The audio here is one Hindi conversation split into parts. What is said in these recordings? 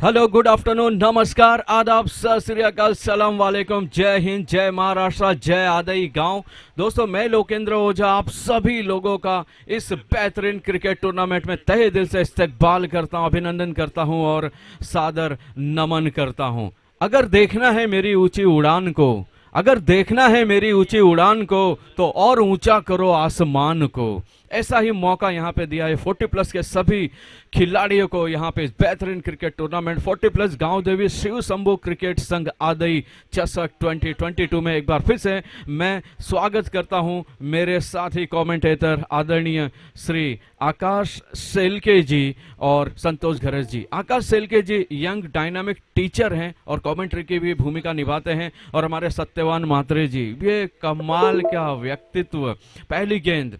हेलो, गुड आफ्टरनून, नमस्कार, आदाब, सत श्री अकाल, सलाम वालेकुम, जय हिंद, जय महाराष्ट्र, जय आदई गांव। दोस्तों, मैं लोकेंद्र ओझा आप सभी लोगों का इस बेहतरीन क्रिकेट टूर्नामेंट में तहे दिल से इस्तकबाल करता हूं, अभिनंदन करता हूं और सादर नमन करता हूं। अगर देखना है मेरी ऊंची उड़ान को, अगर देखना है मेरी ऊंची उड़ान को, तो और ऊंचा करो आसमान को। ऐसा ही मौका यहाँ पे दिया है 40 प्लस के सभी खिलाड़ियों को। यहाँ पे बेहतरीन क्रिकेट टूर्नामेंट 40 प्लस गांव देवी शिव शंभू क्रिकेट संघ आदई चषक 2022 में एक बार फिर से मैं स्वागत करता हूं मेरे साथी कमेंटेटर आदरणीय श्री आकाश सेलके जी और संतोष घरस जी। आकाश सेलके जी यंग डायनामिक टीचर हैं और कमेंट्री की भी भूमिका निभाते हैं, और हमारे सत्यवान मात्रे जी, ये कमाल का व्यक्तित्व। पहली गेंद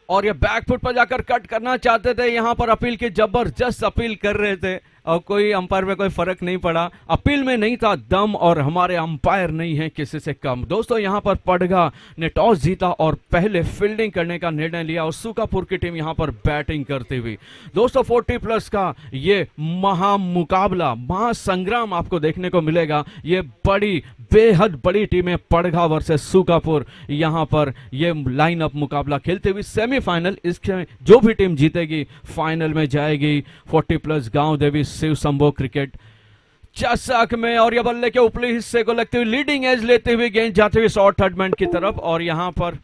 और ये बैकफुट पर जाकर कट करना चाहते थे, यहां पर अपील की जबरदस्त अपील कर रहे थे और कोई अंपायर में कोई फर्क नहीं पड़ा। अपील में नहीं था दम और हमारे अंपायर नहीं है किसी से कम। दोस्तों, यहां पर पड़गा ने टॉस जीता और पहले फील्डिंग करने का निर्णय लिया और सुकापुर की टीम यहां पर बैटिंग करती हुई। दोस्तों, 40 प्लस का ये महामुकाबला, महासंग्राम आपको देखने को मिलेगा। ये बड़ी बेहद बड़ी टीमें पड़गा वर्सेस सुकापुर यहां पर ये लाइनअप मुकाबला खेलते हुए सेमीफाइनल, इसके जो भी टीम जीतेगी फाइनल में जाएगी 40 प्लस गांव देवी शिव शंभू क्रिकेट चषक में। और ये बल्ले के ऊपरी हिस्से को लगते हुए लीडिंग एज लेते हुए गेंद जाते हुए शॉर्ट थर्ड मैन की तरफ, और यहां पर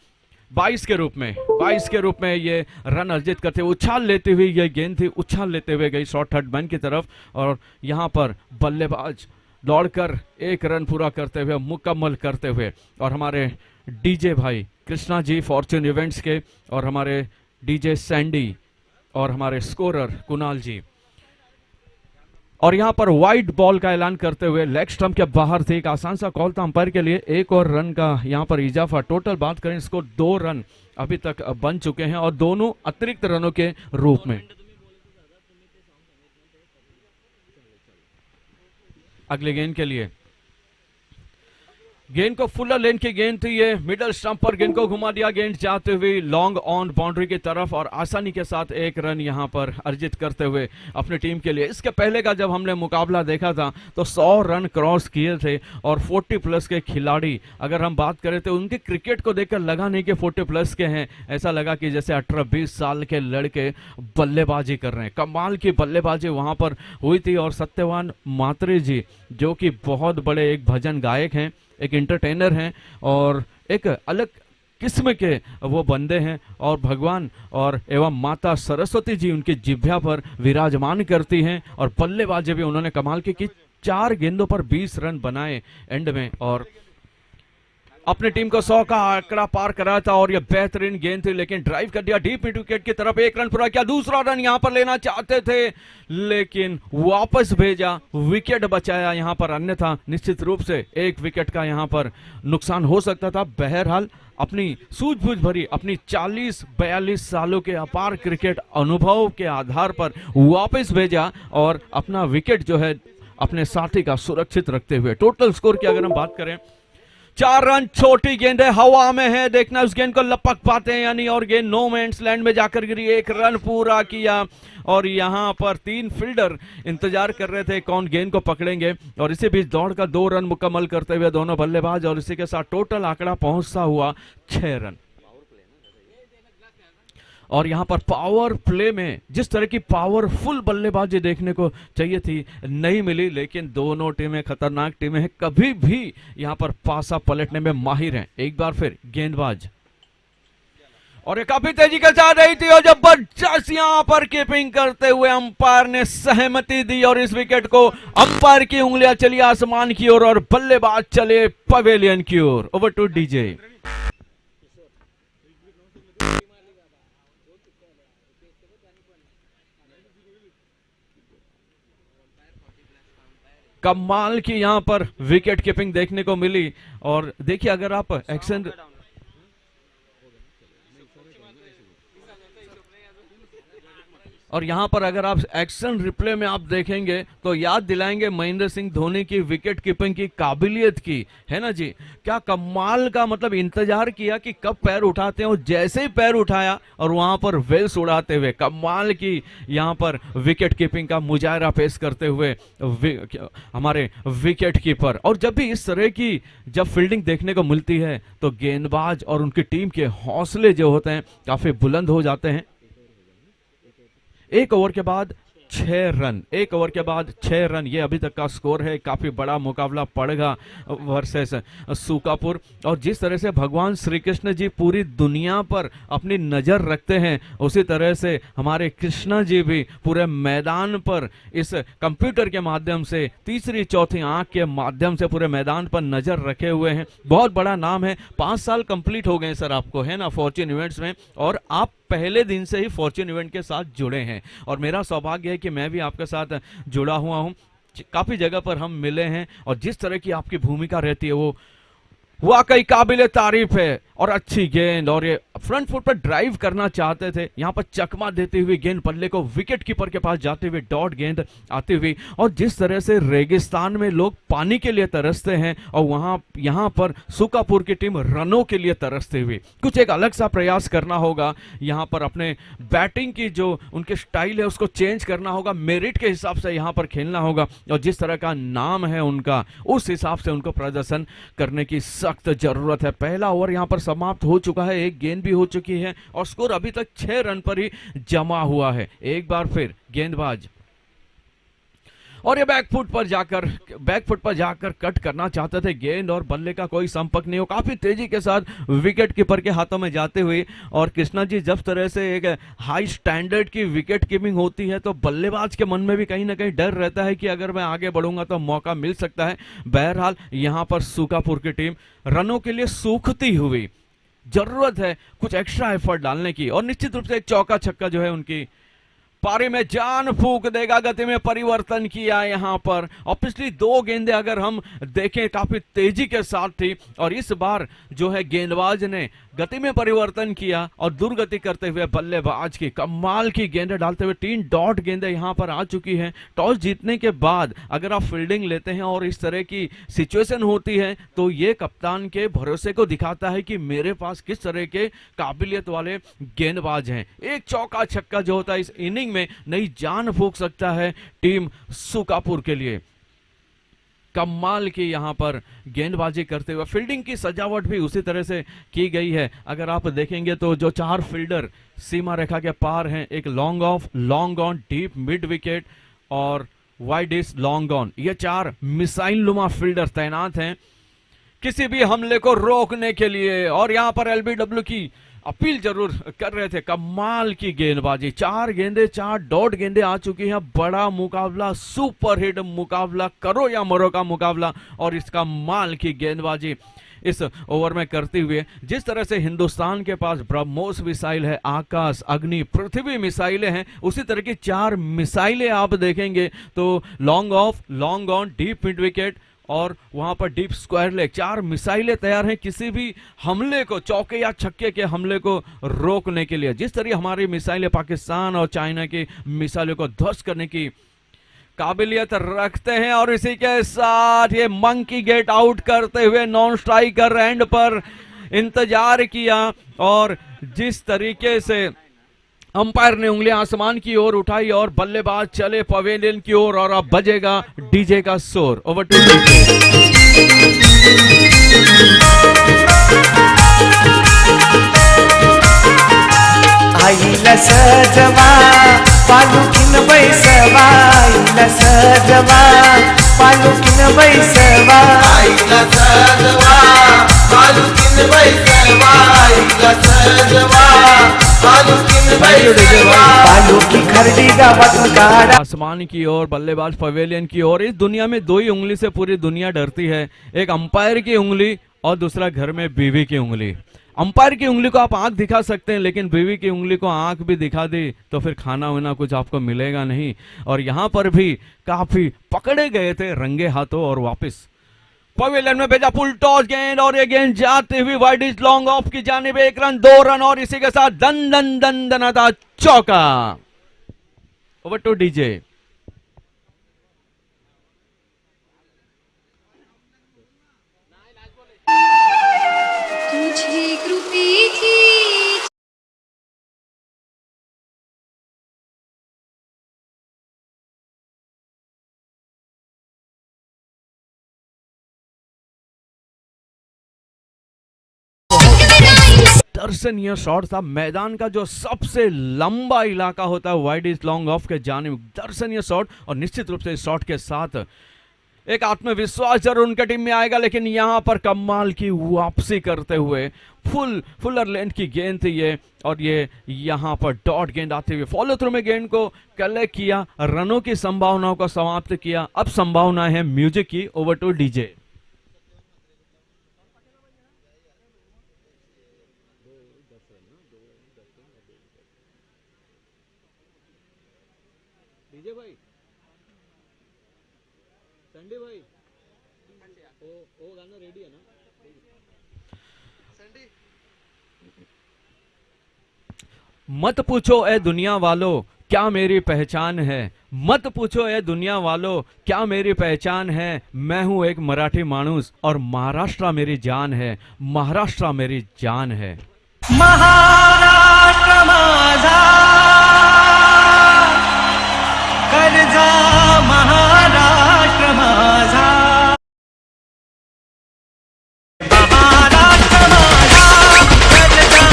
22 के रूप में ये रन अर्जित करते हुए उछाल लेते हुए ये गेंद थी, उछाल लेते हुए गई शॉर्ट थर्ड मैन की तरफ, और यहां पर बल्लेबाज दौड़कर एक रन पूरा करते हुए, मुकम्मल करते हुए, और हमारे डीजे भाई कृष्णा जी फॉर्च्यून इवेंट्स के, और हमारे डीजे सैंडी, और हमारे स्कोरर कुणाल जी। और यहां पर वाइड बॉल का ऐलान करते हुए लेग स्टंप के बाहर थे, एक आसान सा कॉल था अंपायर के लिए। एक और रन का यहां पर इजाफा, टोटल बात करें इसको 2 रन अभी तक बन चुके हैं, और दोनों अतिरिक्त रनों के रूप में। अगले गेंद के लिए, गेंद को फुलर लेन की गेंद थी, ये मिडल स्टंप पर गेंद को घुमा दिया, गेंद जाते हुए लॉन्ग ऑन बाउंड्री की तरफ, और आसानी के साथ एक रन यहां पर अर्जित करते हुए अपनी टीम के लिए। इसके पहले का जब हमने मुकाबला देखा था तो 100 रन क्रॉस किए थे, और 40 प्लस के खिलाड़ी अगर हम बात करें तो उनके क्रिकेट को देखकर लगा नहीं कि 40 प्लस के हैं, ऐसा लगा कि जैसे 18-20 साल के लड़के बल्लेबाजी कर रहे हैं। कमाल की बल्लेबाजी वहां पर हुई थी, और सत्यवान मात्रे जी जो कि बहुत बड़े एक भजन गायक हैं, एक एंटरटेनर हैं, और एक अलग किस्म के वो बंदे हैं, और भगवान और एवं माता सरस्वती जी उनकी जिह्वा पर विराजमान करती हैं, और बल्लेबाजी भी उन्होंने कमाल की 4 गेंदों पर 20 रन बनाए एंड में, और अपनी टीम को 100 का आंकड़ा पार कराया था। और यह बेहतरीन गेंद थी, लेकिन ड्राइव कर दिया डीप मिड विकेट की तरफ, 1 रन पूरा किया, दूसरा रन यहां पर लेना चाहते थे लेकिन वापस भेजा, विकेट बचाया यहां पर, अन्यथा निश्चित रूप से 1 विकेट का यहां पर नुकसान हो सकता था। बहरहाल अपनी सूझबूझ भरी, अपनी 40-42 सालों के अपार क्रिकेट अनुभव के आधार पर वापस भेजा, और अपना विकेट जो है अपने साथी का सुरक्षित रखते हुए। टोटल स्कोर की अगर हम बात करें, 4 रन, छोटी गेंद है, हवा में है, देखना उस गेंद को लपक पाते हैं या नहीं, और गेंद नो मैंस लैंड में जाकर गिरी, 1 रन पूरा किया। और यहां पर 3 फील्डर इंतजार कर रहे थे कौन गेंद को पकड़ेंगे, और इसी बीच दौड़ का 2 रन मुकम्मल करते हुए दोनों बल्लेबाज, और इसी के साथ टोटल आंकड़ा पहुंचता हुआ 6 रन। और यहां पर पावर प्ले में जिस तरह की पावरफुल बल्लेबाजी देखने को चाहिए थी नहीं मिली, लेकिन दोनों टीमें खतरनाक टीमें हैं, कभी भी यहां पर पासा पलटने में माहिर हैं। एक बार फिर गेंदबाज, और ये काफी तेजी के साथ रही थी, और जबरदस्त यहां पर कीपिंग करते हुए अंपायर ने सहमति दी, और इस विकेट को अंपायर की उंगलियां चली आसमान की ओर, और बल्लेबाज चले पवेलियन की ओर। Over to DJ. कमाल की यहां पर विकेट कीपिंग देखने को मिली, और देखिए अगर आप एक्शन, और यहां पर अगर आप एक्शन रिप्ले में आप देखेंगे तो याद दिलाएंगे महेंद्र सिंह धोनी की विकेट कीपिंग की काबिलियत की, है ना जी। क्या कमाल का, मतलब इंतजार किया कि कब पैर उठाते हैं, और जैसे ही पैर उठाया और वहां पर वेल्स उड़ाते हुए कमाल की यहां पर विकेट कीपिंग का मुजाहरा पेश करते हुए हमारे विकेट कीपर। और जब भी इस तरह की जब फील्डिंग देखने को मिलती है तो गेंदबाज और उनकी टीम के हौसले जो होते हैं काफी बुलंद हो जाते हैं। एक ओवर के बाद 6 रन, एक ओवर के बाद 6 रन, ये अभी तक का स्कोर है। काफी बड़ा मुकाबला पड़ेगा वर्सेस सुकापुर। और जिस तरह से भगवान श्री कृष्ण जी पूरी दुनिया पर अपनी नजर रखते हैं, उसी तरह से हमारे कृष्णा जी भी पूरे मैदान पर इस कंप्यूटर के माध्यम से, तीसरी चौथी आंख के माध्यम से पूरे मैदान पर नजर रखे हुए हैं। बहुत बड़ा नाम है। 5 साल कंप्लीट हो गए सर आपको, है ना, फॉर्च्यून इवेंट्स में, और आप पहले दिन से ही फॉर्च्यून इवेंट के साथ जुड़े हैं। और मेरा सौभाग्य है कि मैं भी आपके साथ जुड़ा हुआ हूं। काफी जगह पर हम मिले हैं, और जिस तरह की आपकी भूमिका रहती है वो वाकई काबिले तारीफ है। और अच्छी गेंद, और ये फ्रंट फुट पर ड्राइव करना चाहते थे, यहां पर चकमा देती हुई गेंद बल्ले को विकेट कीपर के पास जाते हुए डॉट गेंद आती हुई। और जिस तरह से रेगिस्तान में लोग पानी के लिए तरसते हैं, और यहां पर सुकापुर की टीम रनों के लिए तरसती हुई, कुछ एक अलग सा प्रयास करना होगा। यहां पर अपने बैटिंग की जो उनके स्टाइल है उसको चेंज करना होगा, मेरिट के हिसाब से यहां पर खेलना होगा, और जिस तरह का नाम है उनका उस हिसाब से उनको प्रदर्शन करने की सख्त जरूरत है। पहला ओवर यहां पर समाप्त हो चुका है, एक गेंद भी हो चुकी है, और स्कोर अभी तक 6 रन पर ही जमा हुआ है। एक बार फिर गेंदबाज, और ये बैकफुट पर जाकर कट करना चाहते थे गेंद, और बल्ले का कोई संपर्क नहीं हो, काफी तेजी के साथ विकेट कीपर के हाथों में जाते हुए। और कृष्णा जी, जब तरह से एक हाई स्टैंडर्ड की विकेट कीपिंग होती है तो बल्लेबाज के मन में भी कहीं ना कहीं डर रहता है कि अगर मैं आगे बढ़ूंगा तो मौका मिल सकता है। बहरहाल यहां पर सुकापुर की टीम रनों के लिए सूखती हुई, जरूरत है कुछ एक्स्ट्रा एफर्ट डालने की, और निश्चित रूप से एक चौका छक्का जो है उनकी पारी में जान फूंक देगा। गति में परिवर्तन किया यहां पर, और पिछली 2 गेंदें अगर हम देखें काफी तेजी के साथ थी, और इस बार जो है गेंदबाज ने गति में परिवर्तन किया और दुर्गति करते हुए बल्लेबाज की कमाल की गेंदें डालते हुए 3 डॉट गेंदें यहां पर आ चुकी हैं। टॉस जीतने के बाद अगर आप फील्डिंग लेते हैं और इस तरह की सिचुएशन होती है तो ये कप्तान के भरोसे को दिखाता है कि मेरे पास किस तरह के काबिलियत वाले गेंदबाज हैं। एक चौका छक्का जो होता है इस इनिंग में नई जान फूंक सकता है टीम सुकापुर के लिए। कमाल की यहां पर गेंदबाजी करते हुए फील्डिंग की सजावट भी उसी तरह से की गई है। अगर आप देखेंगे तो जो 4 फील्डर सीमा रेखा के पार हैं, एक long off, long on, deep mid wicket और वाइड इज लॉन्ग ऑन, ये 4 मिसाइल नुमा फील्डर तैनात हैं किसी भी हमले को रोकने के लिए। और यहां पर एलबीडब्ल्यू की अपील जरूर कर रहे थे। कमाल की गेंदबाजी, 4 गेंदें, 4 डॉट गेंदें आ चुकी हैं। बड़ा मुकाबला, सुपर हिट मुकाबला, करो या मरो का मुकाबला, और इस कमाल की गेंदबाजी इस ओवर में करते हुए जिस तरह से हिंदुस्तान के पास ब्रह्मोस मिसाइल है, आकाश, अग्नि, पृथ्वी मिसाइलें हैं, उसी तरह की 4 मिसाइलें आप देखेंगे तो long off, long on, deep mid wicket और वहां पर डीप स्क्वायर लेग, 4 मिसाइलें तैयार हैं किसी भी हमले को, चौके या छक्के के हमले को रोकने के लिए। जिस तरह हमारी मिसाइलें पाकिस्तान और चाइना की मिसाइलों को ध्वस्त करने की काबिलियत रखते हैं। और इसी के साथ ये मंकी गेट आउट करते हुए नॉन स्ट्राइकर एंड पर इंतजार किया, और जिस तरीके से अंपायर ने उंगलियां आसमान की ओर उठाई और बल्लेबाज चले पवेलियन की ओर, और अब बजेगा डीजे का शोर। ओवर टू आईला सजवा पालुकीन बैसवा, आईला सजवा पालुकीन बैसवा, आईला सजवा पालुकीन बैसवा, आईला सजवा पालुकीन बैसवा, पालुकी खरडी गावातून काढा। आसमान की ओर, बल्लेबाज पवेलियन की ओर। इस दुनिया में 2 ही उंगली से पूरी दुनिया डरती है, एक अंपायर की उंगली और दूसरा घर में बीवी की उंगली। अंपायर की उंगली को आप आंख दिखा सकते हैं, लेकिन बीवी की उंगली को आंख भी दिखा दी तो फिर खाना वाना कुछ आपको मिलेगा नहीं। और यहां पर भी काफी पकड़े गए थे रंगे हाथों, और वापस पवेलियन में भेजा फुल टॉस गेंद, और ये गेंद जाती हुई वाइड इज लॉन्ग ऑफ की जानिब, 1 रन 2 रन, और इसी के साथ दन दन दन दनाता चौका। Over to DJ. तुझी कृपेची दर्शनीय शॉट था। मैदान का जो सबसे लंबा इलाका होता है वाइड इज लॉन्ग ऑफ के जानिब, दर्शनीय शॉट। और निश्चित रूप से इस शॉट के साथ एक आत्मविश्वास जरूर उनके टीम में आएगा, लेकिन यहां पर कमाल की वापसी करते हुए फुलर लेंथ की गेंद थी ये, और ये यहां पर डॉट गेंद आते हुए फॉलो थ्रू में गेंद को कलेक्ट किया, रनों की संभावनाओं को समाप्त किया। अब संभावना है म्यूजिक की। Over to DJ. डीजे भाई, संडे भाई, वो गाना रेडी है ना? मत पूछो ए दुनिया वालों क्या मेरी पहचान है, मत पूछो ए दुनिया वालों क्या मेरी पहचान है। मैं हूं एक मराठी माणूस और महाराष्ट्र मेरी जान है, महाराष्ट्र मेरी जान है। महाराष्ट्र माझा कर्जा, महाराष्ट्र माझा, महाराष्ट्र माझा कर्जा।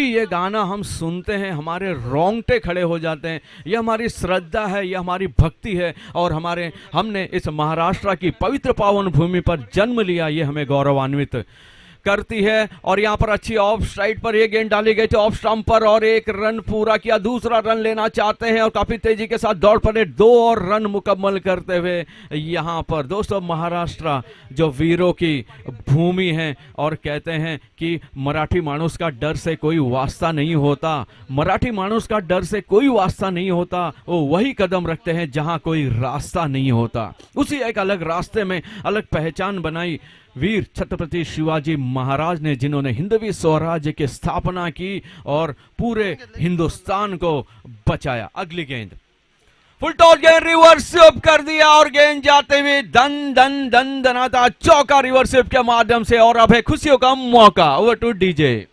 ये गाना हम सुनते हैं हमारे रोंगटे खड़े हो जाते हैं। ये हमारी श्रद्धा है, ये हमारी भक्ति है, और हमने इस महाराष्ट्र की पवित्र पावन भूमि पर जन्म लिया, ये हमें गौरवान्वित करती है। और यहाँ पर अच्छी ऑफ साइड पर ये गेंद डाली गई थी ऑफ स्टंप पर, और एक रन पूरा किया, दूसरा रन लेना चाहते हैं और काफी तेजी के साथ दौड़ पड़े, 2 और रन मुकम्मल करते हुए। यहाँ पर दोस्तों महाराष्ट्र जो वीरों की भूमि है, और कहते हैं कि मराठी मानुस का डर से कोई वास्ता नहीं होता, मराठी मानुस का डर से कोई वास्ता नहीं होता, वो वही कदम रखते हैं जहां कोई रास्ता नहीं होता। उसी एक अलग रास्ते में अलग पहचान बनाई वीर छत्रपति शिवाजी महाराज ने, जिन्होंने हिंदवी स्वराज्य की स्थापना की और पूरे हिंदुस्तान को बचाया। अगली गेंद फुल टॉस गेंद रिवर्स स्वीप कर दिया, और गेंद जाते हुए दन दन दन दनाता चौका रिवर्स स्वीप के माध्यम से, और अब है खुशियों का मौका। Over to DJ.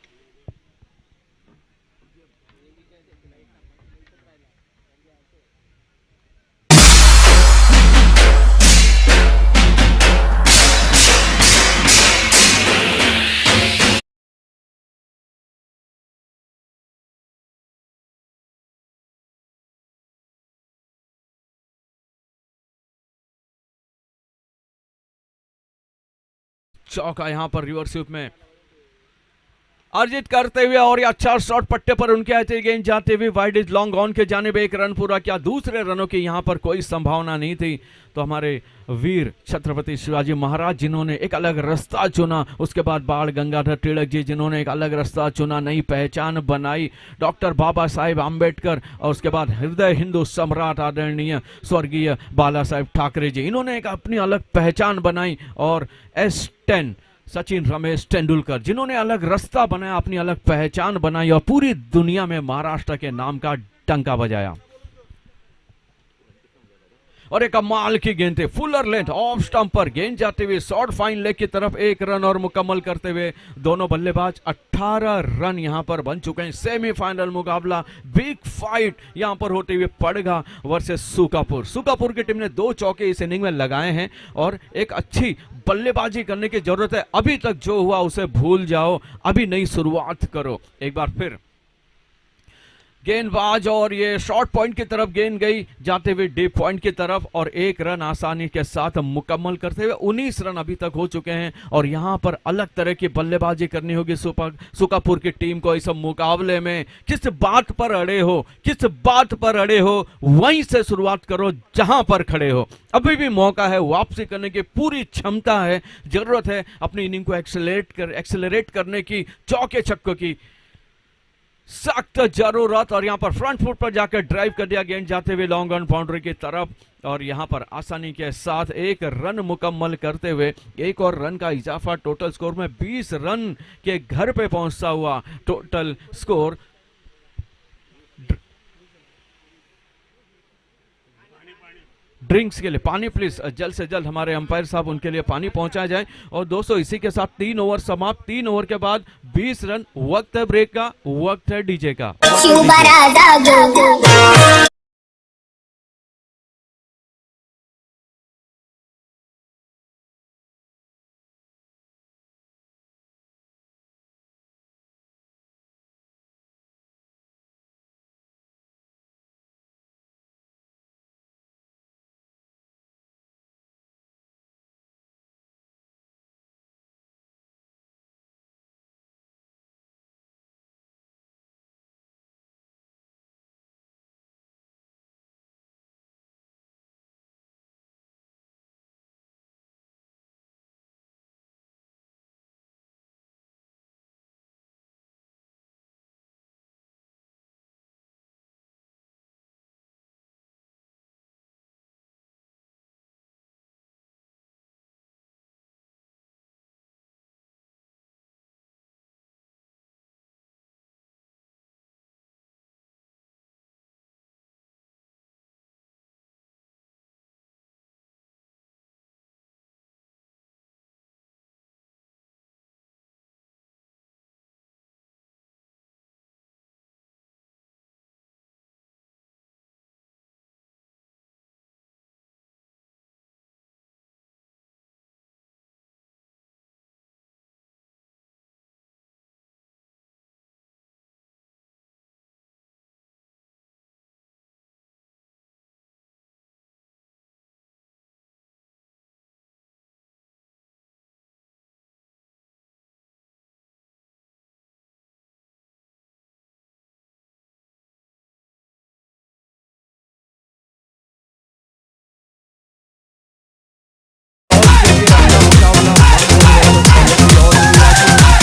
चौका यहां पर रिवर्स स्वीप में अर्जित करते हुए, और ये अच्छा शॉट पट्टे पर उनके आते गेंद जाते हुए वाइड इज लॉन्ग ऑन के जाने में 1 रन पूरा किया। दूसरे रनों की यहां पर कोई संभावना नहीं थी, तो हमारे वीर छत्रपति शिवाजी महाराज जिन्होंने एक अलग रास्ता चुना, उसके बाद बाल गंगाधर तिलक जी जिन्होंने एक अलग रास्ता चुना, नई पहचान बनाई, डॉक्टर बाबा साहेब आम्बेडकर, और उसके बाद हृदय हिंदू सम्राट आदरणीय स्वर्गीय बाला साहेब ठाकरे जी, इन्होंने एक अपनी अलग पहचान बनाई, और S10 सचिन रमेश तेंदुलकर जिन्होंने अलग रास्ता बनाया, अपनी अलग पहचान बनाई, और पूरी दुनिया में महाराष्ट्र के नाम का डंका बजाया। और एक कमाल की गेंद थी, फुलर लेंथ ऑफ स्टंप पर गेंद जाते हुए शॉर्ट फाइन लेग की तरफ 1 रन और मुकम्मल करते हुए दोनों बल्लेबाज 18 रन यहां पर बन चुके हैं। सेमीफाइनल मुकाबला, बिग फाइट यहां पर होते हुए पड़गा वर्सेस सुकापुर। सुकापुर की टीम ने 2 चौके इस इनिंग में लगाए हैं, और एक अच्छी बल्लेबाजी करने की जरूरत है। अभी तक जो हुआ उसे भूल जाओ, अभी नई शुरुआत करो। एक बार फिर गेंदबाज और ये शॉर्ट पॉइंट की तरफ गेंद गई जाते हुए डीप पॉइंट की तरफ और 1 रन आसानी के साथ मुकम्मल करते हुए 19 रन अभी तक हो चुके हैं। और यहां पर अलग तरह की बल्लेबाजी करनी होगी सुकापुर की टीम को इस मुकाबले में। किस बात पर अड़े हो, किस बात पर अड़े हो, वहीं से शुरुआत करो जहां पर खड़े हो। अभी भी मौका है, वापसी करने की पूरी क्षमता है, जरूरत है अपनी इनिंग को एक्सेलरेट करने की, चौके छक्कों की सख्त जरूरत। और यहां पर फ्रंट फुट पर जाकर ड्राइव कर दिया गेंद जाते हुए लॉन्ग ऑन बाउंड्री की तरफ और यहां पर आसानी के साथ 1 रन मुकम्मल करते हुए 1 और रन का इजाफा टोटल स्कोर में 20 रन के घर पे पहुंचता हुआ टोटल स्कोर। ड्रिंक्स के लिए पानी प्लीज जल्द से जल्द हमारे अंपायर साहब उनके लिए पानी पहुंचाया जाए। और दोस्तों इसी के साथ 3 ओवर समाप्त। 3 ओवर के बाद 20 रन। वक्त है ब्रेक का, वक्त है डीजे का।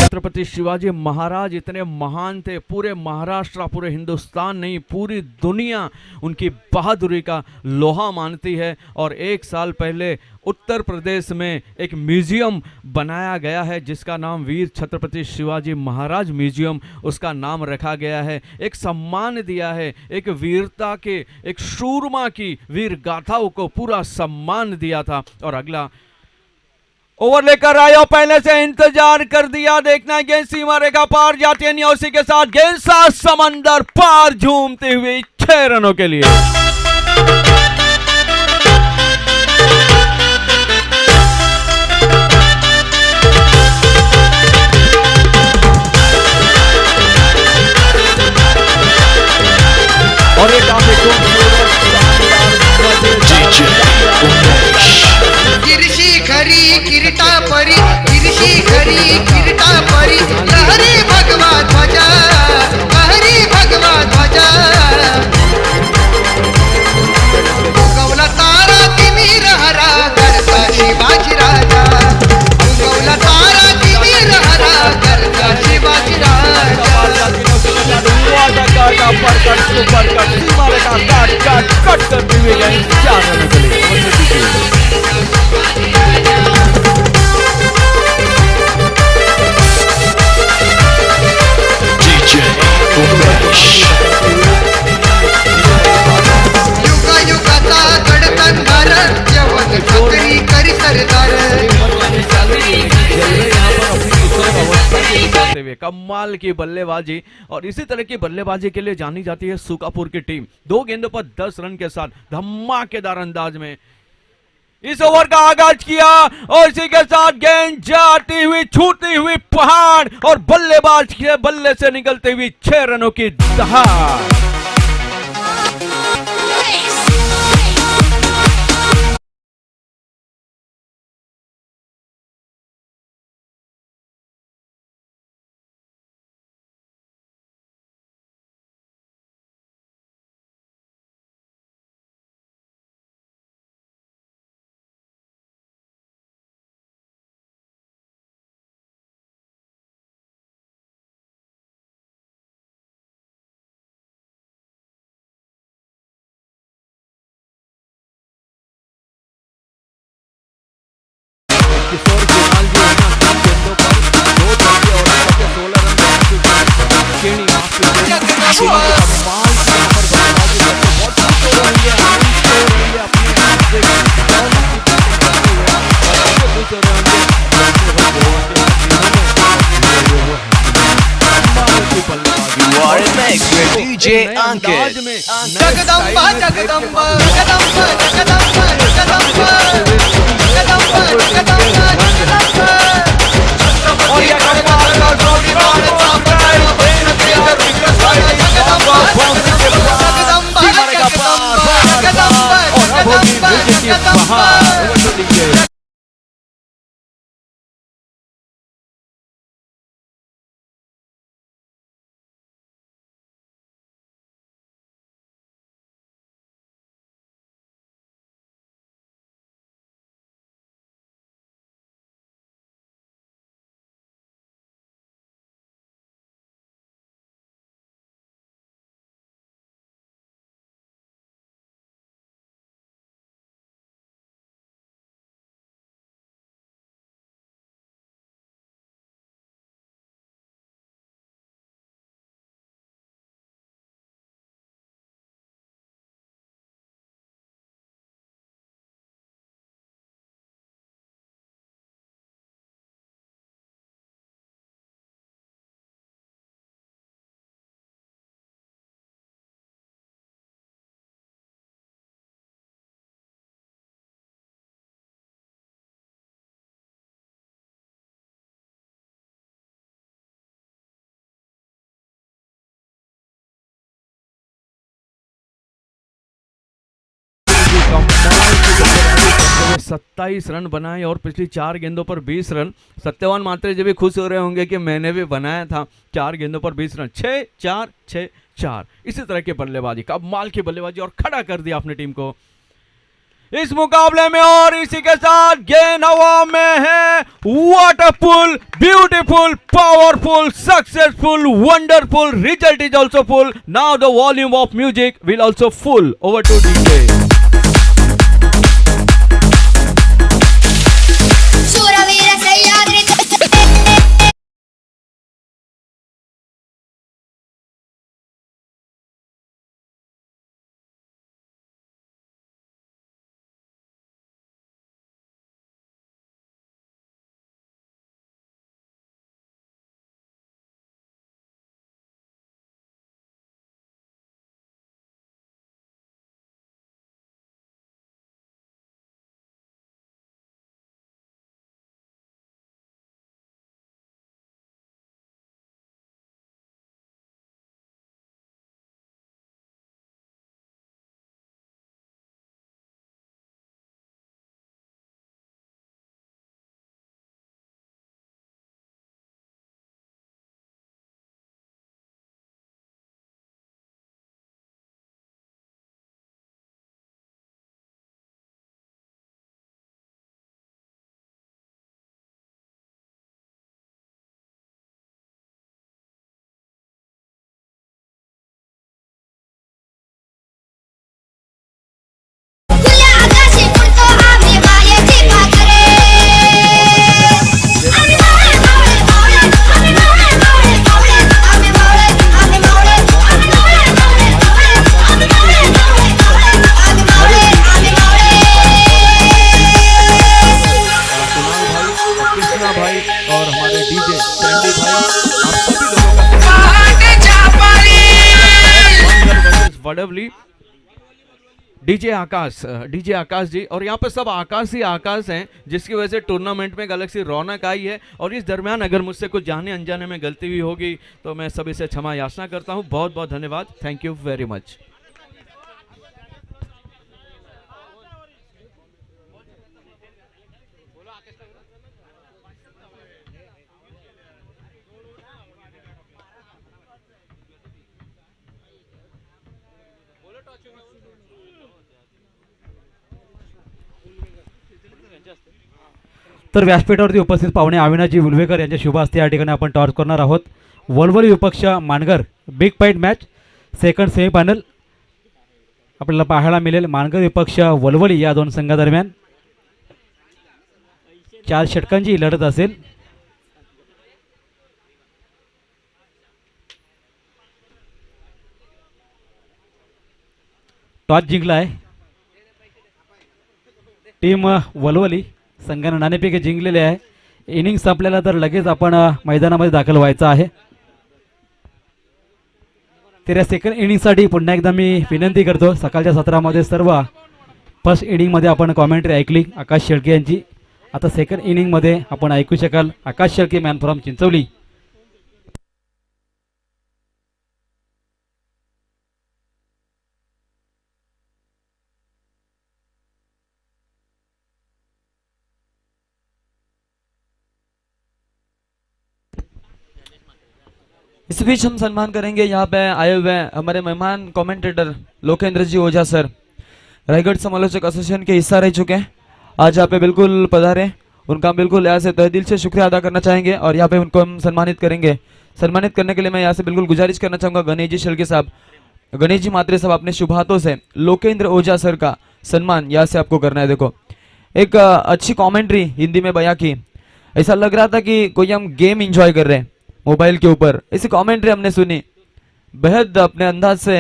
छत्रपति शिवाजी महाराज इतने महान थे, पूरे महाराष्ट्र, पूरे हिंदुस्तान नहीं पूरी दुनिया उनकी बहादुरी का लोहा मानती है। और 1 साल पहले उत्तर प्रदेश में एक म्यूजियम बनाया गया है जिसका नाम वीर छत्रपति शिवाजी महाराज म्यूजियम उसका नाम रखा गया है। एक सम्मान दिया है, एक वीरता के, एक शूरमा की वीर गाथाओं को पूरा सम्मान दिया था। और अगला ओवर लेकर आए और पहले से इंतजार कर दिया, देखना है गेंद सीमा रेखा पार जाती है, उसी के साथ गेंद सात समंदर पार झूमते हुए 6 रनों के लिए। और एक काफी किरीटा परी किरशी खरी किरीटा परी लहरी भगवा ध्वजा लहरी भगवा ध्वजा गौला तारा तिमीर हरा करता शिवाजी राजा गौला तारा तिमीर हरा करता शिवाजी राजा कट करते हुए गए 4 रनों के लिए। कमाल की बल्लेबाजी और इसी तरह की बल्लेबाजी के लिए जानी जाती है सुकापुर की टीम। 2 गेंदों पर 10 रन के साथ धमाकेदार अंदाज में इस ओवर का आगाज किया और इसी के साथ गेंद जाती हुई छूती हुई पहाड़ और बल्लेबाज के बल्ले से निकलती हुई 6 रनों की दहाड़। किशोर कुणाल जी हैं 80 गेंदों पर 2 छक्के और 16 रन बना चुके हैं। केणी माफ कीजिए, कमाल की यहाँ पर बल्लेबाजी करके बहुत खुश हो रहे होंगे, आनंद हो रही है अपने आप से और उनकी बैटिंग करते हुए और ऐसे खुश हो रहे होंगे जैसे वो गोवा के हसीनों में वो है कमाल की बल्लेबाजी। You are in mix with DJ Ankit. Jagdamba Jagdamba Jagdamba Jagdamba Jagdamba Jagdamba Jagdamba Jagdamba और ये कमाल का जोड़ी बात जगदम्बा जगदम्बा कमाल की बल्लेबाजी करते हुए 27 रन बनाए और पिछली 4 गेंदों पर 20 रन। सत्यवान मात्रे जी भी खुश हो रहे होंगे कि मैंने भी बनाया था 4 गेंदों पर 20 रन, 6-4-6-4 इसी तरह की बल्लेबाजी, कमाल की बल्लेबाजी और खड़ा कर दिया अपनी टीम को इस मुकाबले में। और इसी के साथ गेंद हवा में है, waterful, beautiful, powerful, successful, wonderful, result is also full. Now the volume of music will also full. Over to DJ. शूरवीर सह्याद्री खुल्या आकाशी उडतो आम्ही मायेची पाखरे आम्ही मावळे मावळे मावळे आम्ही मावळे मावळे मावळे आम्ही मावळे आम्ही मावळे आम्ही मावळे मावळे मावळे आम्ही मावळे मावळे मावळे आम्ही मावळे आम्ही मावळे कुणाल भाई, कृष्णा भाई और हमारे डीजे सैंडी भाई, आप सभी लोगों का वडवली डीजे आकाश जी। और यहाँ पे सब आकाश ही आकाश हैं, जिसकी वजह से टूर्नामेंट में एक अलग सी रौनक आई है। और इस दरमियान अगर मुझसे कुछ जाने अनजाने में गलती हुई होगी तो मैं सभी से क्षमा याचना करता हूँ। बहुत बहुत धन्यवाद, थैंक यू वेरी मच। तर व्यासपीठावरती उपस्थित पाहुणे अविनाशजी उलवेकर यांच्या शुभ हस्ते या ठिकाणी आपण टॉर्च करणार आहोत। वलवली विपक्ष मानगर big fight match second semifinal आपल्याला पाहायला मिळेल। मानगर विपक्ष वलवली या दोन संघादरम्यान 4 षटकांची ही लढत असेल. टॉस जिंकला आहे टीम वलवली संघाने नाणेफेक जिंकलेले आहे. इनिंग संपल्याला तर लगेच आपण मैदानामध्ये दाखल व्हायचं आहे. तर या सेकंड इनिंगसाठी पुन्हा एकदा मी विनंती करतो, सकाळच्या सत्रामध्ये सर्व फर्स्ट इनिंगमध्ये आपण कॉमेंट्री ऐकली आकाश शेळके यांची. आता सेकंड इनिंगमध्ये आपण ऐकू शकाल आकाश शेळके मॅन फ्रॉम चिंचवली. इस बीच हम सम्मान करेंगे यहाँ पे आए हुए हमारे मेहमान कमेंटेटर लोकेंद्र जी ओझा सर, रायगढ़ समालोचक एसोसिएशन के हिस्सा रह चुके हैं. आज यहाँ पे बिल्कुल पधारे, उनका बिल्कुल यहाँ से तहे दिल से शुक्रिया अदा करना चाहेंगे और यहाँ पे उनको हम सम्मानित करेंगे. सम्मानित करने के लिए मैं यहाँ से बिल्कुल गुजारिश करना चाहूँगा गणेश जी शेळके साहब, गणेश जी मात्रे साहब, अपने शुभ हाथों से लोकेंद्र ओझा सर का सम्मान यहाँ से आपको करना है. देखो एक अच्छी कॉमेंट्री हिंदी में बयां की, ऐसा लग रहा था कि कोई हम गेम इंजॉय कर रहे हैं मोबाइल के ऊपर. ऐसी कमेंट्री हमने सुनी, बेहद अपने अंदाज से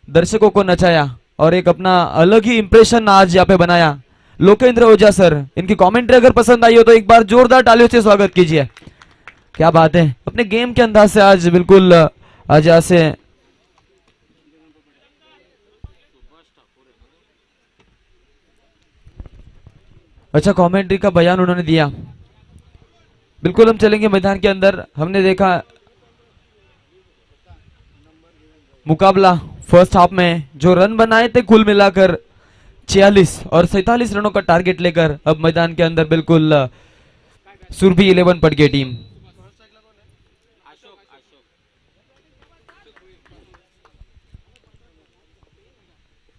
दर्शकों को नचाया और एक अपना अलग ही इंप्रेशन आज यहाँ पे बनाया. लोकेंद्र ओझा सर, इनकी कमेंट्री अगर पसंद आई हो तो एक बार जोरदार तालियों से स्वागत कीजिए. क्या बात है, अपने गेम के अंदाज से आज बिल्कुल आज यहाँ से अच्छा कमेंट्री का बयान उन्होंने दिया. बिल्कुल हम चलेंगे मैदान के अंदर. हमने देखा मुकाबला फर्स्ट हाफ में जो रन बनाए थे कुल मिलाकर 46 और 47 रनों का टारगेट लेकर अब मैदान के अंदर बिल्कुल सुरभि 11 पट गई टीम.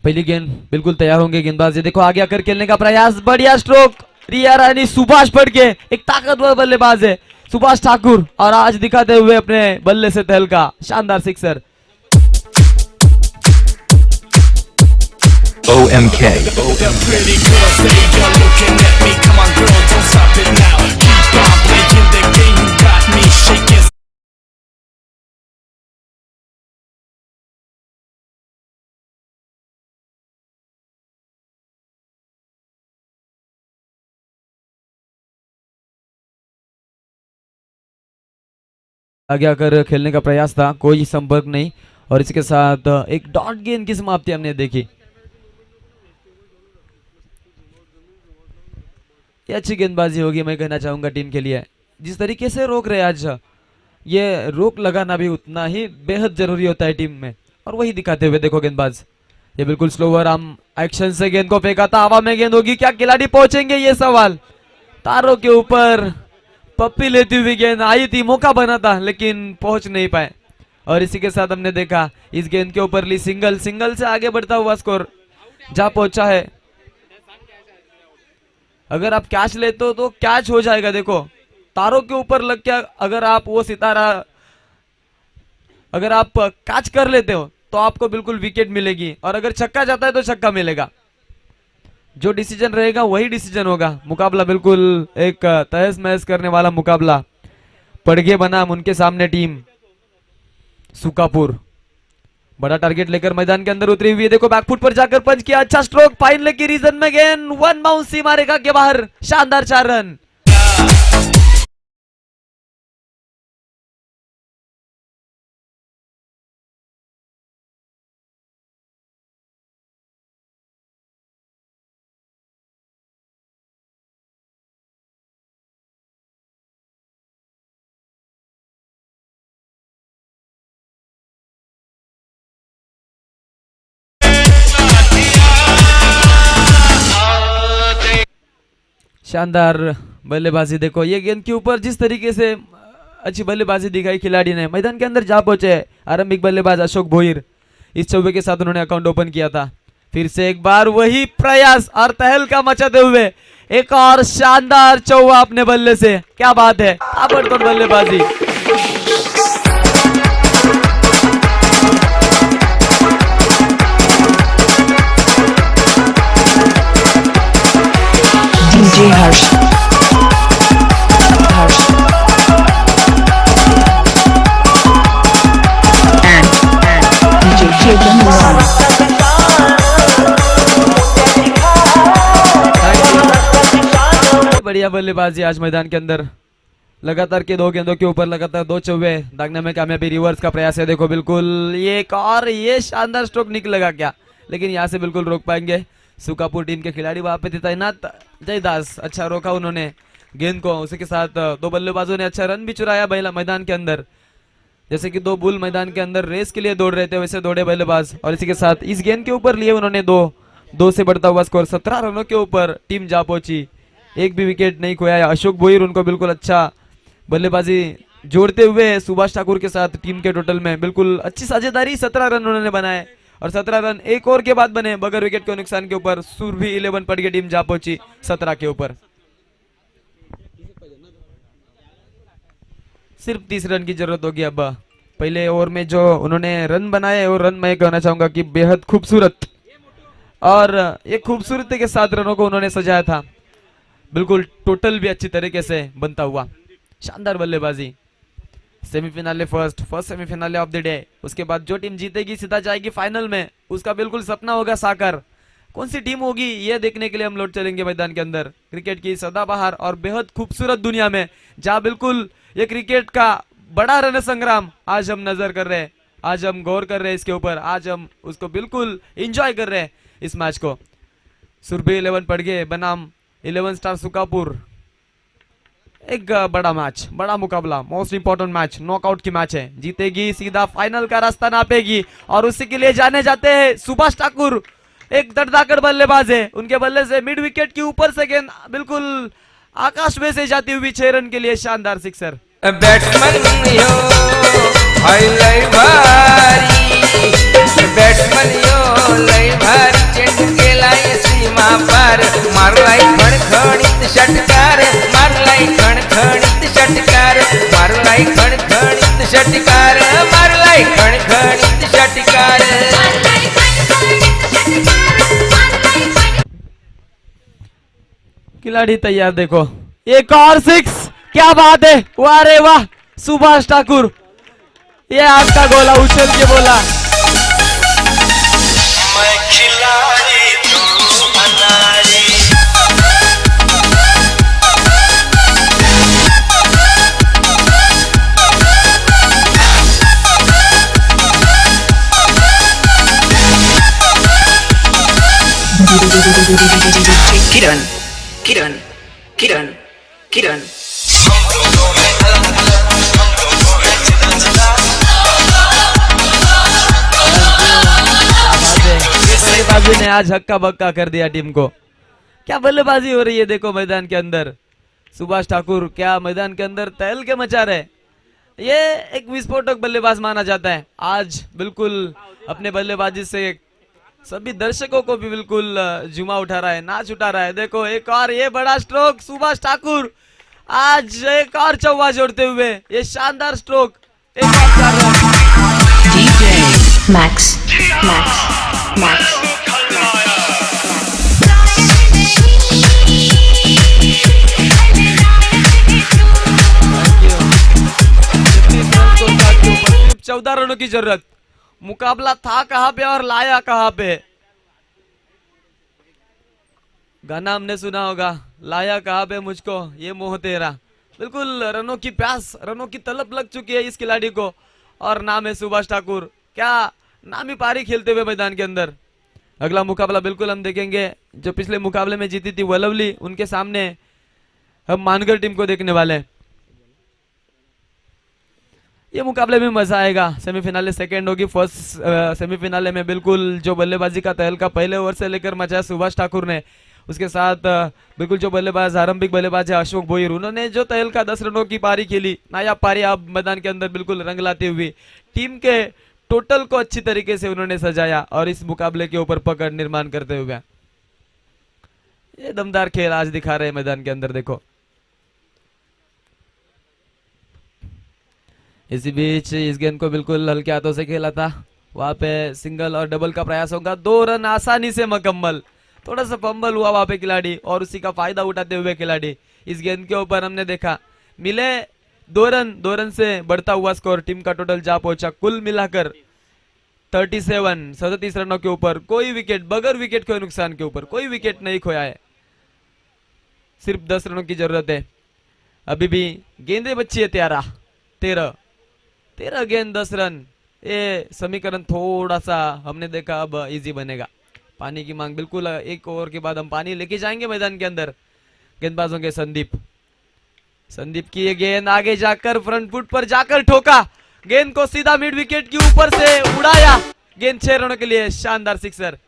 पहली गेंद बिल्कुल तैयार होंगे गेंदबाज. देखो आगे आकर खेलने का प्रयास, बढ़िया स्ट्रोक, रिया रानी सुभाष फड़के, एक ताकतवर बल्लेबाज है सुभाष ठाकुर और आज दिखाते हुए अपने बल्ले से तहलका, शानदार सिक्सर. OMK. आगे आकर खेलने का प्रयास था, कोई संपर्क नहीं और इसके साथ एक डॉट गेंद की समाप्ति हमने देखी. ये अच्छी गेंदबाजी होगी मैं कहना चाहूंगा टीम के लिए. जिस तरीके से रोक रहे आज, ये रोक लगाना भी उतना ही बेहद जरूरी होता है टीम में और वही दिखाते हुए देखो गेंदबाज, ये बिल्कुल स्लोवर आर्म एक्शन से गेंद को फेंका था. हवा में गेंद होगी, क्या खिलाड़ी पहुंचेंगे ये सवाल. तारों के ऊपर पप्पी लेती हुई गेंद आई थी, मौका बना था लेकिन पहुंच नहीं पाए और इसी के साथ हमने देखा इस गेंद के ऊपर ली सिंगल, सिंगल से आगे बढ़ता हुआ स्कोर जा पहुंचा है. अगर आप कैच लेते हो तो कैच हो जाएगा. देखो तारों के ऊपर लग के अगर आप वो सितारा अगर आप कैच कर लेते हो तो आपको बिल्कुल विकेट मिलेगी और अगर छक्का जाता है तो छक्का मिलेगा. जो डिसीजन रहेगा वही डिसीजन होगा. मुकाबला बिल्कुल एक तहस महस करने वाला मुकाबला. पड़गे बनाम उनके सामने टीम सुकापुर बड़ा टारगेट लेकर मैदान के अंदर उतरी हुई है. देखो बैकफुट पर जाकर पंच किया, अच्छा स्ट्रोक, फाइन लेग की रीजन में गेंद, वन बाउंस सीमा रेखा के बाहर, शानदार 4 रन. शानदार बल्लेबाजी. देखो ये गेंद के ऊपर जिस तरीके से अच्छी बल्लेबाजी दिखाई खिलाड़ी ने, मैदान के अंदर जा पहुंचे आरंभिक बल्लेबाज अशोक भोईर. इस चौबे के साथ उन्होंने अकाउंट ओपन किया था. फिर से एक बार वही प्रयास और तहलका मचाते हुए एक और शानदार चौवा अपने बल्ले से. क्या बात है, ताबड़तोड़ बल्लेबाजी. DJ Harsh. Second round. बढ़िया बल्लेबाजी आज मैदान के अंदर, लगातार के 2 गेंदों के ऊपर लगातार 2 चौवे दागने में कामयाबी। रिवर्स का प्रयास है, देखो बिल्कुल ये एक और ये शानदार स्ट्रोक निकलेगा क्या, लेकिन यहाँ से बिल्कुल रोक पाएंगे सुकापुर टीम के खिलाड़ी। वहां पे थे तैनात जयदास, अच्छा रोका उन्होंने गेंद को। उसी के साथ 2 बल्लेबाजों ने अच्छा रन भी चुराया मैदान के अंदर। जैसे कि 2 बुल मैदान के अंदर रेस के लिए दौड़ रहे थे, वैसे दौड़े बल्लेबाज। और इसी के साथ इस गेंद के ऊपर लिए उन्होंने 2 से बढ़ता हुआ स्कोर। 17 रनों के ऊपर टीम जा पहुंची, एक भी विकेट नहीं खोया। अशोक भोईर उनको बिल्कुल अच्छा बल्लेबाजी जोड़ते हुए सुभाष ठाकुर के साथ टीम के टोटल में बिल्कुल अच्छी साझेदारी। 17 रन उन्होंने बनाए और 17 रन एक ओवर के बाद बने बगैर विकेट के नुकसान के ऊपर। सुरभि 11 पड़ गई, टीम जा पहुंची 17 के ऊपर। सिर्फ 30 रन की जरूरत होगी अब। पहले ओवर में जो उन्होंने रन बनाए और रन मैं कहना चाहूंगा कि बेहद खूबसूरत और एक खूबसूरती के साथ रनों को उन्होंने सजाया था। बिल्कुल टोटल भी अच्छी तरीके से बनता हुआ शानदार बल्लेबाजी। Semi-finale first semi-finale of the day. उसके बाद जो टीम जीतेगी सीधा जाएगी फाइनल में, उसका बिल्कुल सपना होगा साकार। कौन सी टीम होगी ये देखने के लिए हम लौट चलेंगे मैदान के अंदर। क्रिकेट की सदाबहार और बेहद खूबसूरत दुनिया में जहां बिल्कुल ये क्रिकेट का बड़ा रण संग्राम आज हम नजर कर रहे हैं, आज हम गौर कर रहे हैं इसके ऊपर, आज हम उसको बिल्कुल एंजॉय कर रहे हैं इस मैच को। सुरभि 11 पड़ गए बनाम 11 स्टार सुकापुर। एक बड़ा मैच, बड़ा मुकाबला, मोस्ट इंपॉर्टेंट मैच, नॉकआउट की मैच है। जीतेगी सीधा फाइनल का रास्ता नापेगी और उसी के लिए जाने जाते हैं सुभाष ठाकुर। एक धड़धाकड़ बल्लेबाज है, उनके बल्ले से मिड विकेट के ऊपर से गेंद बिल्कुल आकाश में से जाती हुई 6 रन के लिए शानदार सिक्सर। बैट्समैन यो हाय लय भारी, बैट्समैन यो लय भारी, चेंडू केलाय सीमा पार, मारलाय खणखणीत षटकार, मारलाय खणखणीत षटकार, मारलाय खणखणीत षटकार, मारलाय खणखणीत षटकार। खिलाड़ी तैयार, देखो एक और 6, क्या बात है, वाह रे वाह सुभाष ठाकुर। ये आपका गोला उछल के बोला। मैं खिलाड़ी तू अनारी। किरण किरण किरण किरण बल्लेबाजी ने आज हक्का बक्का कर दिया टीम को। क्या बल्लेबाजी हो रही है देखो मैदान के अंदर। सुभाष ठाकुर क्या मैदान के अंदर तहल के मचा रहे। ये एक विस्फोटक बल्लेबाज माना जाता है। आज बिल्कुल अपने बल्लेबाजी से सभी दर्शकों को भी बिल्कुल जुमा उठा रहा है, नाच उठा रहा है। देखो एक और ये बड़ा स्ट्रोक सुभाष ठाकुर, आज एक और चौवा जोड़ते हुए ये शानदार स्ट्रोक। एक और 4 रन। मैक्स मैक्स मैक्स सिर्फ 14 रनों की जरूरत। मुकाबला था कहां पे और लाया कहां पे। गाना हमने सुना होगा, लाया कहां पे मुझको ये मोह तेरा। बिल्कुल रनों की प्यास, रनों की तलब लग चुकी है इस खिलाड़ी को और नाम है सुभाष ठाकुर। क्या नामी पारी खेलते हुए मैदान के अंदर। अगला मुकाबला बिल्कुल हम देखेंगे जो पिछले मुकाबले में जीती थी वलवली, उनके सामने हम मानगर टीम को देखने वाले हैं। ये मुकाबले में मजा आएगा। सेमीफिनाले सेकंड होगी, फर्स्ट सेमीफिनाले में बिल्कुल जो बल्लेबाजी का तहलका पहले ओवर से लेकर मचाया सुभाष ठाकुर ने, उसके साथ बिल्कुल जो बल्लेबाज आरंभिक बल्लेबाज है अशोक भोईर, उन्होंने जो तहलका 10 रनों की पारी खेली, नायाब पारी अब मैदान के अंदर बिल्कुल रंग लाते हुए टीम के टोटल को अच्छी तरीके से उन्होंने सजाया और इस मुकाबले के ऊपर पकड़ निर्माण करते हुए ये दमदार खेल आज दिखा रहे हैं मैदान के अंदर। देखो इसी बीच इस गेंद को बिल्कुल हल्के हाथों से खेला था, वहां पे सिंगल और डबल का प्रयास होगा। 2 रन आसानी से मुकम्मल। थोड़ा सा फंबल हुआ वहां पे खिलाड़ी और उसी का फायदा उठाते हुए खिलाड़ी इस गेंद के ऊपर हमने देखा मिले 2 रन। 2 रन से बढ़ता हुआ स्कोर टीम का टोटल जा पहुंचा कुल मिलाकर 37 रनों के ऊपर कोई विकेट, बगैर विकेट के नुकसान के ऊपर कोई विकेट नहीं खोया है। सिर्फ 10 रनों की जरूरत है। अभी भी गेंदे बच्ची है 13 गेंद 10 रन। ये समीकरण थोड़ा सा हमने देखा अब इजी बनेगा। पानी की मांग बिल्कुल, एक ओवर के बाद हम पानी लेके जाएंगे मैदान के अंदर। गेंदबाजों के संदीप की ये गेंद आगे जाकर फ्रंट फुट पर जाकर ठोका, गेंद को सीधा मिड विकेट के ऊपर से उड़ाया। गेंद 6 रनों के लिए, शानदार सिक्सर।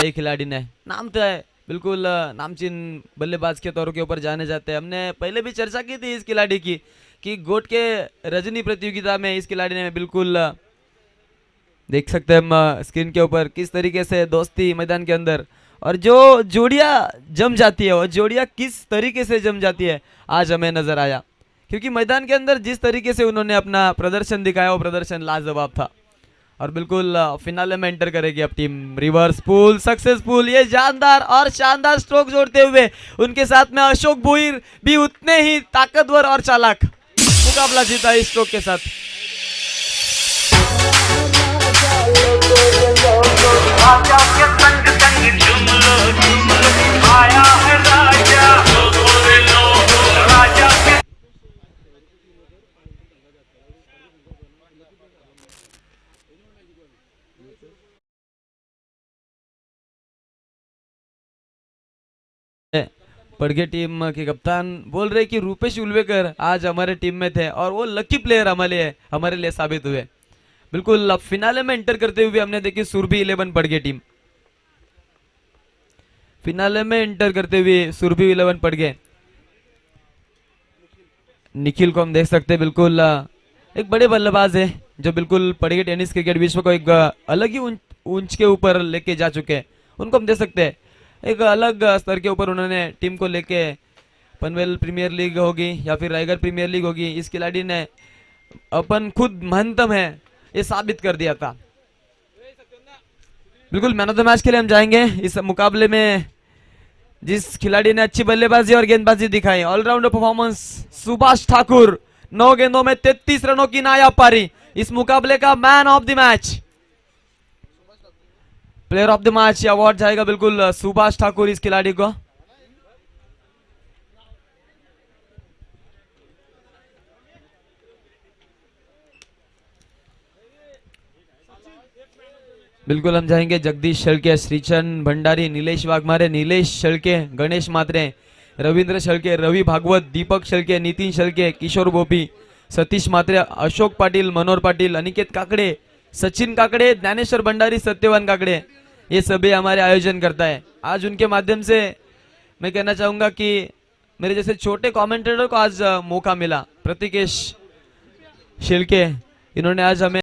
खिलाड़ी ने नाम तो है बिल्कुल नामचीन बल्लेबाज के तौर के ऊपर जाने जाते हैं। हमने पहले भी चर्चा की थी इस खिलाड़ी की कि गोट के रजनी प्रतियोगिता में इस खिलाड़ी ने बिल्कुल देख सकते हैं हम स्क्रीन के ऊपर किस तरीके से दोस्ती मैदान के अंदर, और जो जोड़ियां जम जाती है वो जोड़ियां किस तरीके से जम जाती है आज हमें नजर आया। क्योंकि मैदान के अंदर जिस तरीके से उन्होंने अपना प्रदर्शन दिखाया वो प्रदर्शन लाजवाब था। और बिल्कुल फिनाले में एंटर करेगी अब टीम। रिवर्स पुल सक्सेसफुल, ये जानदार और शानदार स्ट्रोक जोड़ते हुए उनके साथ में अशोक भुईर भी उतने ही ताकतवर और चालाक मुकाबला जीता इस स्ट्रोक के साथ। पड़गे टीम के कप्तान बोल रहे कि रूपेश उल्वेकर आज हमारे टीम में थे और वो लकी प्लेयर हमारे लिए साबित हुए। बिल्कुल फिनाले में एंटर करते हुए हमने देखी सुरभि 11 पड़गे टीम। फिनाले में एंटर करते हुए सुरभि 11 पड़गे। निखिल को हम देख सकते हैं, बिल्कुल एक बड़े बल्लेबाज है जो बिल्कुल पड़गे टेनिस क्रिकेट विश्व को एक अलग ही ऊंच के ऊपर लेके जा चुके हैं। उनको हम देख सकते हैं एक अलग स्तर के ऊपर उन्होंने टीम को लेके पनवेल प्रीमियर लीग होगी या फिर रायगढ़ प्रीमियर लीग होगी, इस खिलाड़ी ने अपन खुद महंतम है ये साबित कर दिया था। बिल्कुल मैन ऑफ द मैच के लिए हम जाएंगे इस मुकाबले में। जिस खिलाड़ी ने अच्छी बल्लेबाजी और गेंदबाजी दिखाई, ऑलराउंडर परफॉर्मेंस, सुभाष ठाकुर 9 गेंदों में 33 रनों की नायाब पारी, इस मुकाबले का man of the match, player of the match award जाएगा बिल्कुल सुभाष ठाकुर इस खिलाड़ी को। बिल्कुल हम जाएंगे जगदीश शेळके, श्रीचंद भंडारी, नीलेश वाघमारे, नीलेश शेळके, गणेश मात्रे, रविंद्र शेळके, रवि भागवत, दीपक शेळके, नितिन शेळके, किशोर गोपी, सतीश मात्रे, अशोक पाटील, मनोहर पाटील, अनिकेत काकड़े, सचिन काकड़े, ज्ञानेश्वर भंडारी, सत्यवान काकड़े, ये सभी हमारे आयोजन करता है। आज उनके माध्यम से मैं कहना चाहूंगा कि मेरे जैसे छोटे कमेंटेटर को आज मौका मिला। प्रतीकेश शेळके इन्होंने आज हमें